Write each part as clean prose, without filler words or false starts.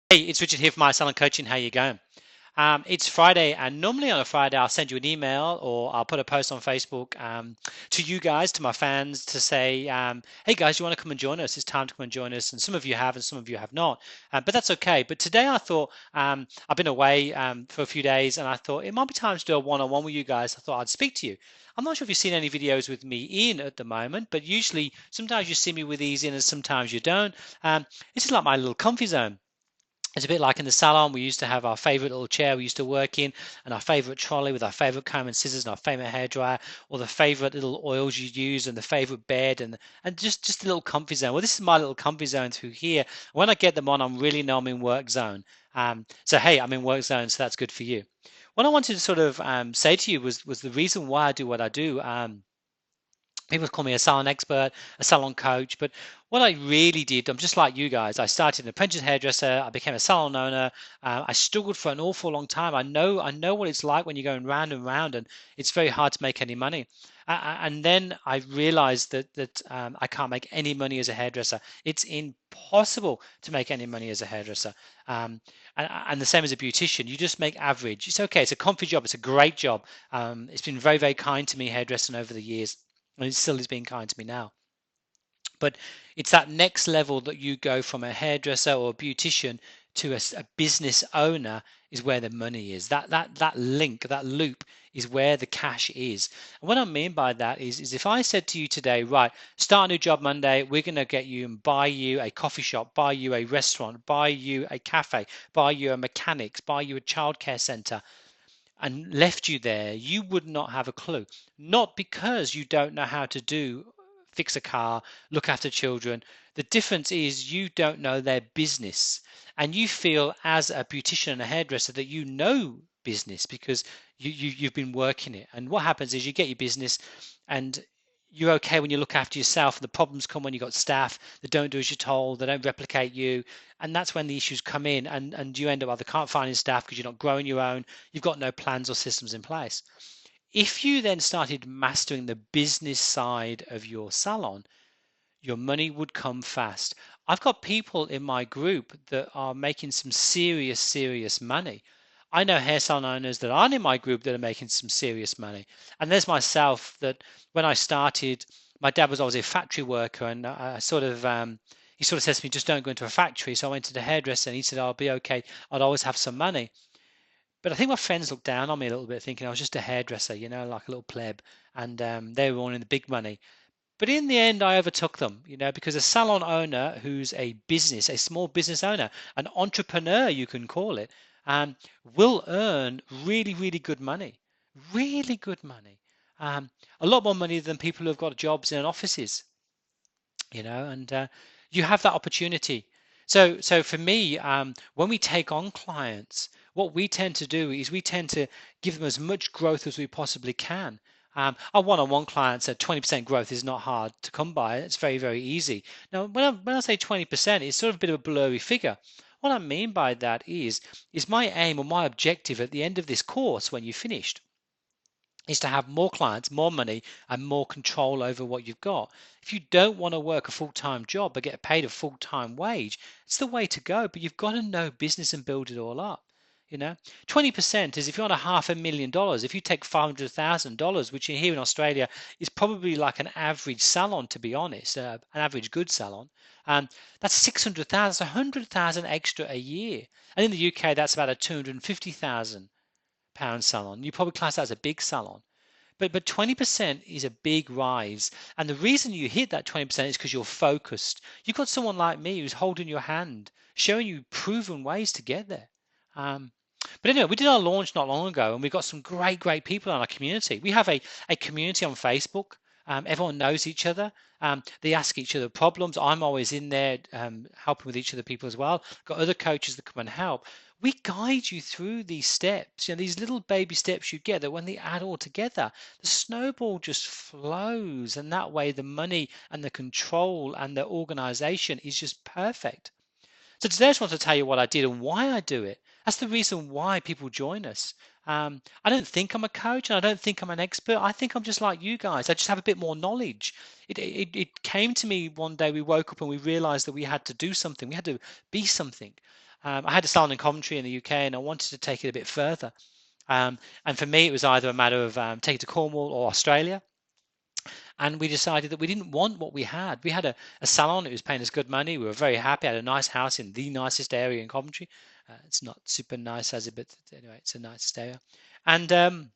Hey, it's Richard here from My Salon Coaching. How you going? It's Friday, and normally on a Friday, I'll send you an email or I'll put a post on Facebook to you guys, to my fans, to say, hey guys, you want to come and join us? It's time to come and join us. And some of you have, and some of you have not. But that's okay. But today I thought I've been away for a few days, and I thought it might be time to do a one-on-one with you guys. I thought I'd speak to you. I'm not sure if you've seen any videos with me in at the moment, but usually sometimes you see me with these in, and sometimes you don't. This is like my little comfy zone. It's a bit like in the salon. We used to have our favorite little chair we used to work in, and our favorite trolley with our favorite comb and scissors and our favorite hairdryer, or the favorite little oils you use and the favorite bed and just a little comfy zone. Well, this is my little comfy zone through here. When I get them on, I'm really know I'm in work zone. So hey, I'm in work zone, so that's good for you. What I wanted to sort of say to you was the reason why I do what I do. People call me a salon expert, a salon coach, but what I really did, I'm just like you guys. I started an apprentice hairdresser. I became a salon owner. I struggled for an awful long time. I know what it's like when you're going round and round, and it's very hard to make any money. And then I realized that I can't make any money as a hairdresser. It's impossible to make any money as a hairdresser. And the same as a beautician, you just make average. It's okay. It's a comfy job. It's a great job. It's been very, very kind to me, hairdressing over the years, and it still is being kind to me now. But it's that next level that you go from a hairdresser or a beautician to a business owner is where the money is. That link, that loop is where the cash is. And what I mean by that is if I said to you today, right, start a new job Monday, we're going to get you and buy you a coffee shop, buy you a restaurant, buy you a cafe, buy you a mechanics, buy you a childcare center, and left you there, you would not have a clue. Not because you don't know how to fix a car, look after children. The difference is you don't know their business. And you feel as a beautician and a hairdresser that you know business because you've been working it. And what happens is you get your business and you're okay when you look after yourself. The problems come when you've got staff that don't do as you're told, they don't replicate you, and that's when the issues come in, and you end up either can't find any staff because you're not growing your own, you've got no plans or systems in place. If you then started mastering the business side of your salon, your money would come fast. I've got people in my group that are making some serious, serious money. I know hair salon owners that aren't in my group that are making some serious money. And there's myself that when I started, my dad was always a factory worker, and he sort of says to me, just don't go into a factory. So I went to the hairdresser and he said, I'll be okay. I'd always have some money. But I think my friends looked down on me a little bit, thinking I was just a hairdresser, like a little pleb, and they were all in the big money. But in the end, I overtook them, because a salon owner who's a business, a small business owner, an entrepreneur, you can call it, will earn really, really good money, really good money, a lot more money than people who have got jobs in offices, and you have that opportunity. So for me, when we take on clients, what we tend to do is we tend to give them as much growth as we possibly can. Our one-on-one clients said 20% growth is not hard to come by. It's very, very easy. Now, when I say 20%, it's sort of a bit of a blurry figure. What I mean by that is my aim or my objective at the end of this course when you finished is to have more clients, more money, and more control over what you've got. If you don't want to work a full-time job but get paid a full-time wage, it's the way to go. But you've got to know business and build it all up. 20% is if you're on $500,000, if you take $500,000, which here in Australia is probably like an average salon, to be honest, an average good salon, that's 600,000, 100,000 extra a year. And in the UK, that's about a 250,000 pound salon. You probably class that as a big salon. But 20% is a big rise. And the reason you hit that 20% is because you're focused. You've got someone like me who's holding your hand, showing you proven ways to get there. Um, but anyway, we did our launch not long ago, and we got some great, great people in our community. We have a community on Facebook. Everyone knows each other. They ask each other problems. I'm always in there helping with each of the people as well. Got other coaches that come and help. We guide you through these steps, these little baby steps you get that when they add all together, the snowball just flows. And that way, the money and the control and the organization is just perfect. So today I just want to tell you what I did and why I do it. That's the reason why people join us. I don't think I'm a coach and I don't think I'm an expert. I think I'm just like you guys. I just have a bit more knowledge. It came to me one day. We woke up and we realized that we had to do something. We had to be something. I had a salon in Coventry in the UK, and I wanted to take it a bit further. And for me, it was either a matter of taking it to Cornwall or Australia. And we decided that we didn't want what we had. We had a salon, it was paying us good money. We were very happy, had a nice house in the nicest area in Coventry. It's not super nice as it, but anyway, it's a nice area. And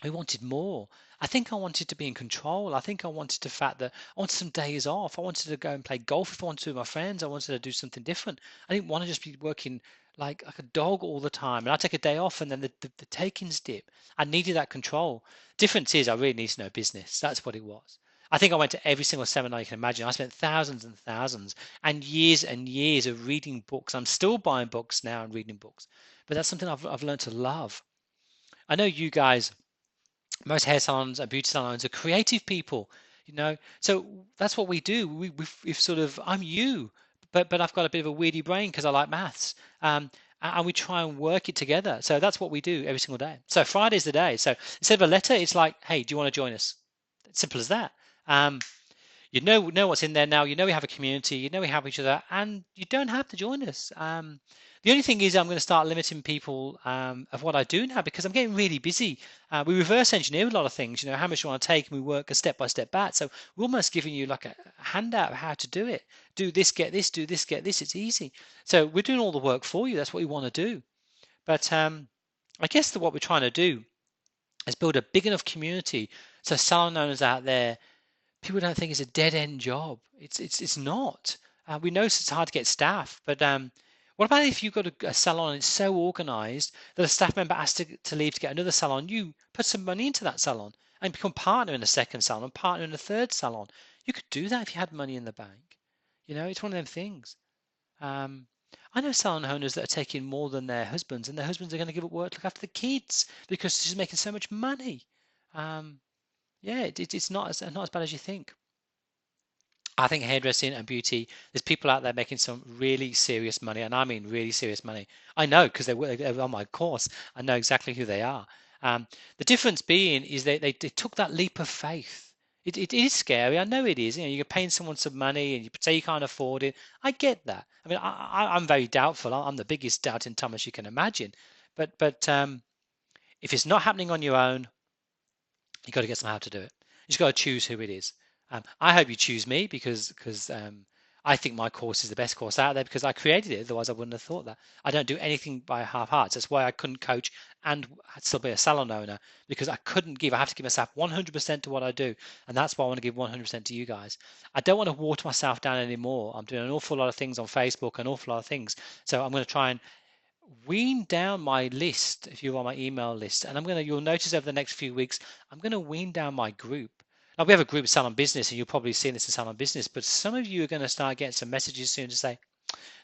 we wanted more. I think I wanted to be in control. I think I wanted the fact that I wanted some days off. I wanted to go and play golf if I wanted to with my friends. I wanted to do something different. I didn't want to just be working like a dog all the time. And I take a day off and then the takings dip. I needed that control. Difference is I really need to know business. That's what it was. I think I went to every single seminar you can imagine. I spent thousands and thousands and years of reading books. I'm still buying books now and reading books, but that's something I've learned to love. I know you guys, most hair salons and beauty salons are creative people, so that's what we do. We've sort of, I'm you, but I've got a bit of a weirdy brain because I like maths, and we try and work it together. So that's what we do every single day. So Friday's the day. So instead of a letter, it's like, hey, do you want to join us? It's simple as that. um, you know what's in there now. You know we have a community. You know we have each other, and you don't have to join us. The only thing is, I'm going to start limiting people of what I do now because I'm getting really busy. We reverse engineer a lot of things. How much you want to take, and we work a step by step back. So we're almost giving you like a handout of how to do it. Do this, get this. Do this, get this. It's easy. So we're doing all the work for you. That's what we want to do. But I guess that what we're trying to do is build a big enough community so salon owners out there, people don't think it's a dead end job. It's not. We know it's hard to get staff, but what about if you've got a salon and it's so organized that a staff member has to leave to get another salon? You put some money into that salon and become partner in a second salon, partner in a third salon. You could do that if you had money in the bank. It's one of them things. Um, I know salon owners that are taking more than their husbands, and their husbands are going to give up work to look after the kids because she's making so much money. Um, yeah, it's not as bad as you think. I think hairdressing and beauty, there's people out there making some really serious money, and I mean really serious money. I know because they're on my course. I know exactly who they are. Um, the difference being is they took that leap of faith. It is scary. I know it is. You're paying someone some money and you say you can't afford it. I get that. I mean, I'm very doubtful. I'm the biggest doubting Thomas you can imagine. But if it's not happening on your own, you've got to get somehow to do it. You just got to choose who it is. I hope you choose me because I think my course is the best course out there because I created it. Otherwise, I wouldn't have thought that. I don't do anything by half hearts. That's why I couldn't coach and still be a salon owner because I couldn't give. I have to give myself 100% to what I do, and that's why I want to give 100% to you guys. I don't want to water myself down anymore. I'm doing an awful lot of things on Facebook, an awful lot of things. So I'm going to try and wean down my list if you're on my email list, and you'll notice over the next few weeks I'm going to wean down my group. Now we have a group Salon Business, and you'll probably see this in Salon Business, but some of you are going to start getting some messages soon to say,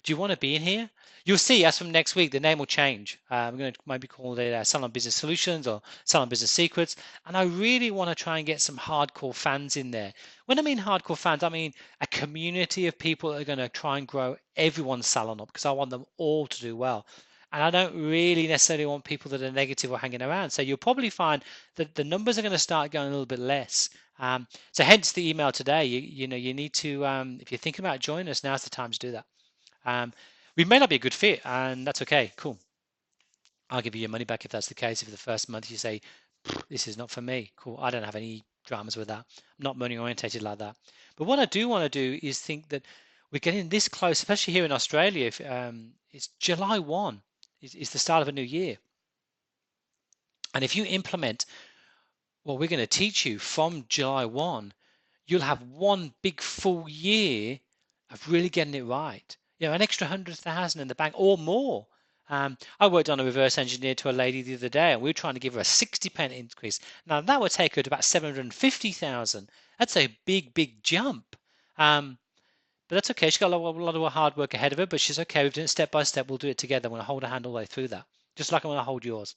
do you want to be in here? You'll see as from next week the name will change. I'm going to maybe call it Salon Business Solutions or Salon Business Secrets, and I really want to try and get some hardcore fans in there. When I mean hardcore fans, I mean a community of people that are going to try and grow everyone's salon up because I want them all to do well. And I don't really necessarily want people that are negative or hanging around. So you'll probably find that the numbers are going to start going a little bit less. So hence the email today. You need to, if you're thinking about joining us, now's the time to do that. Um, we may not be a good fit, and that's okay. Cool. I'll give you your money back if that's the case. If the first month you say, this is not for me, cool. I don't have any dramas with that. I'm not money orientated like that. But what I do want to do is think that we're getting this close, especially here in Australia. If it's July 1 is the start of a new year. And if you implement what we're going to teach you from July 1, you'll have one big full year of really getting it right. An extra 100,000 in the bank or more. I worked on a reverse engineer to a lady the other day, and we were trying to give her a 60p increase. Now that would take her to about 750,000. That's a big jump. But that's okay. She's got a lot of hard work ahead of her, but she's okay. We've done it step by step. We'll do it together. I'm going to hold her hand all the way through that, just like I'm going to hold yours.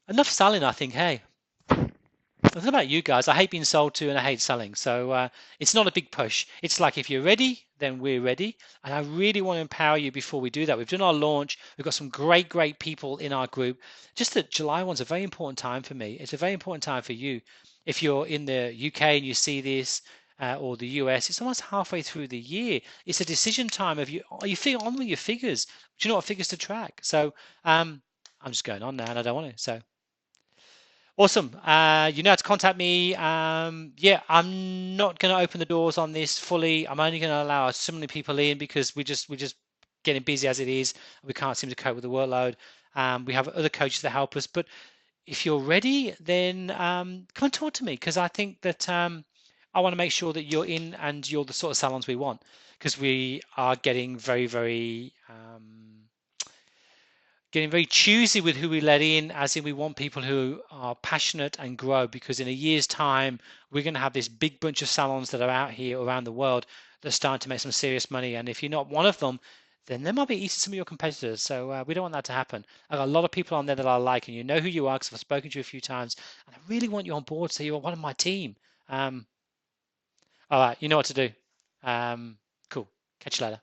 Enough selling, I think. Hey, what about you guys? I hate being sold to and I hate selling. So it's not a big push. It's like if you're ready, then we're ready. And I really want to empower you before we do that. We've done our launch. We've got some great people in our group. Just that July 1's a very important time for me. It's a very important time for you. If you're in the UK and you see this, or the US, it's almost halfway through the year. It's a decision time of you. Are you figure on with your figures? Do you know what figures to track? So I'm just going on now, and I don't want to. So awesome. You know how to contact me. Yeah, I'm not going to open the doors on this fully. I'm only going to allow so many people in because we're just getting busy as it is. We can't seem to cope with the workload. We have other coaches that help us, but if you're ready, then come and talk to me because I think that I want to make sure that you're in and you're the sort of salons we want because we are getting very choosy with who we let in, as in we want people who are passionate and grow, because in a year's time we're going to have this big bunch of salons that are out here around the world that are starting to make some serious money, and if you're not one of them, then they might be eating some of your competitors. So we don't want that to happen. I've got a lot of people on there that I like, and you know who you are because I've spoken to you a few times, and I really want you on board so you're one of my team. All right, you know what to do. Cool. Catch you later.